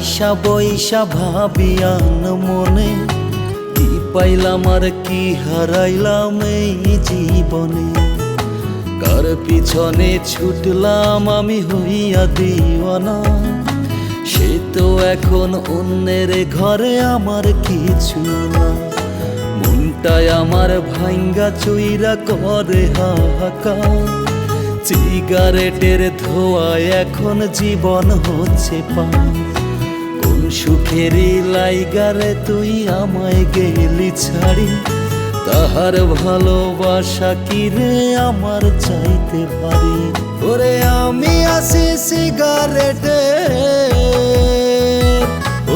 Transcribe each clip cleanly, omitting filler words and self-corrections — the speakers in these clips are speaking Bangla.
আইসা বইসা ভাবিয়ান মনে, কি পাইলাম আর কি হারাইলাম এই জীবনে। কার পিছনে ছুটলাম আমি হইয়া দিওয়ানা, সে তো এখন অন্যের ঘরে আমার কিছু না। মনটায় আমার ভাঙ্গা চুইরা করে হাহাকার, সিগারেটের ধোঁয়ায় এখন জীবন হচ্ছে পার। কোন সুখেরই লাইগারে তুই আমায় গেলি ছাড়ি, তাহার ভালোবাসা কি রে আমার চাইতে পারি। ওরে আমি আছি সিগারেটে,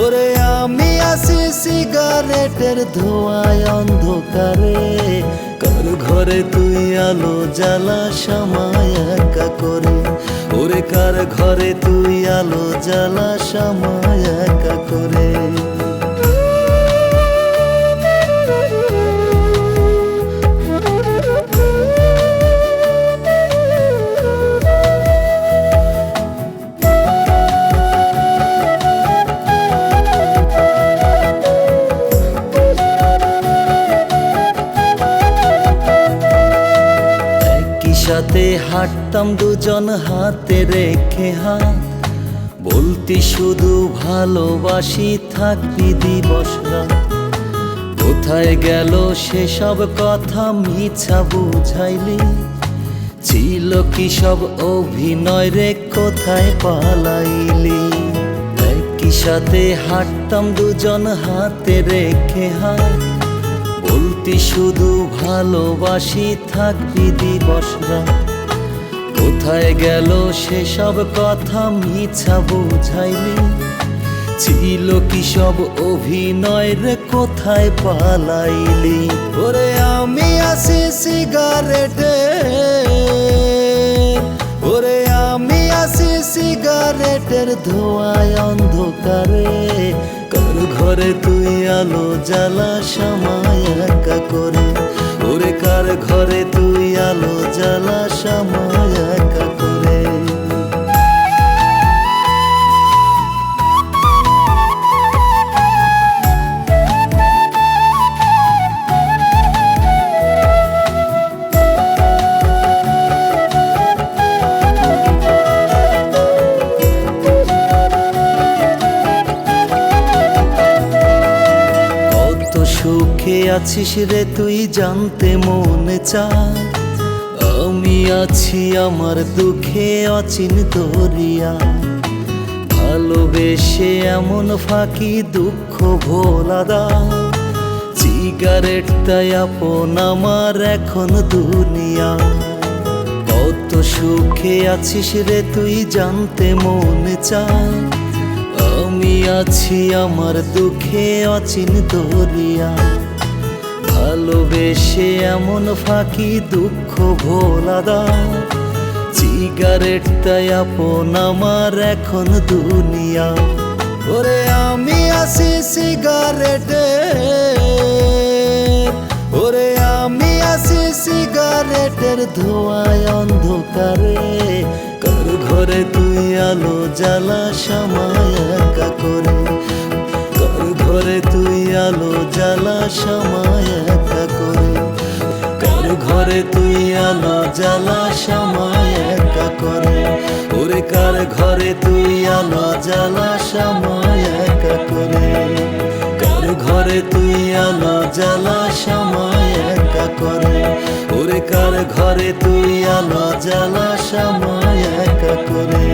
ওরে আমি আছি সিগারেটের ধোঁয়ায় অন্ধকারে। কার ঘরে তুই আলো জ্বালা সময় একা করে, ওরে কার ঘরে তুই আলো জ্বালা সময় একা করে। সাথে হাঁটতাম দুজন হাতে রেখে হাত, বলতি শুধু ভালোবাসি থাকবি দিবস রাত। কোথায় গেল সেসব কথা মিছা বুঝাইলি, ছিল কি সব অভিনয় রে কোথায় পালাইলি। একই সাথে হাঁটতাম দুজন হাতে রেখে হাত, বলতি শুধু ভালোবাসি থাকবি দিবস রাত। কোথায় গেল সেসব কথা মিছা বুঝাইলি, ছিল কি সব অভিনয় রে কোথায় পালাইলি। ওরে আমি আছি সিগারেটে, ওরে আমি আছি সিগারেটের ধোঁয়ায় অন্ধকারে। কার ঘরে তুই আলো জ্বালা সময় একা করে, ওরে কার ঘরে তুই আলো জ্বালা সময় একা করে। সুখে আছিস রে তুই জানতে মনে চায়, আমি আছি আমার দুঃখে অচিন দরিয়া। ভালোবেসে এমন ফাঁকি দুঃখ ভোলা দাও, সিগারেটটাই আপন আমার এখন দুনিয়া। কত সুখে আছিস রে তুই জানতে মনে চায়, আমি আছি আমার দুঃখে অচিন দরিয়া। ভালোবেসে এমন ফাঁকি দুঃখ ভোলা দাও, সিগারেটটাই আপন আমার এখন দুনিয়া। ওরে আমি আছি সিগারেটে, ওরে আমি আছি সিগারেটের ধোঁয়ায় অন্ধকারে। কার ঘরে তুই আলো জ্বালা সময় একা করে, কার ঘরে তুই আলো জ্বালা সময় একা করে। কার ঘরে তুই আলো জ্বালা সময় একা করে, ওরে কার ঘরে তুই আলো জ্বালা সময় একা করে। কার ঘরে তুই আলো জ্বালা সময় একা করে, ওরে কার ঘরে তুই আলো জ্বালা সময় একা করে।